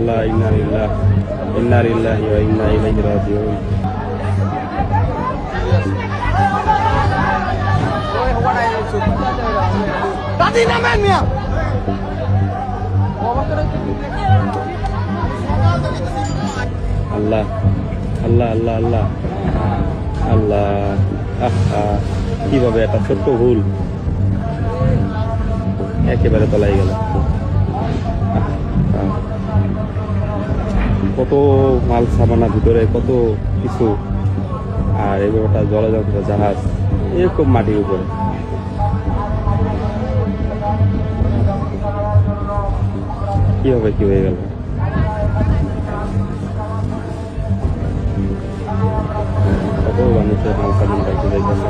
আল্লাহ ইন্না লিল্লাহি ওয়া ইন্না ইলাইহি রাজিউন। আল্লাহ আল্লাহ আল্লাহ আল্লাহ আল্লাহ, আহা কিভাবে একটা ছোট্ট ভুল একেবারে তলাই গেল। কত মাল সামানা ভিতরে, কত কিছু, আর এবারটা জলযন্ত্র জাহাজ এরকম মাটির উপরে। কিভাবে কি হয়ে গেল? কত মানুষের মাল সামান পাইতে যাইতেছে।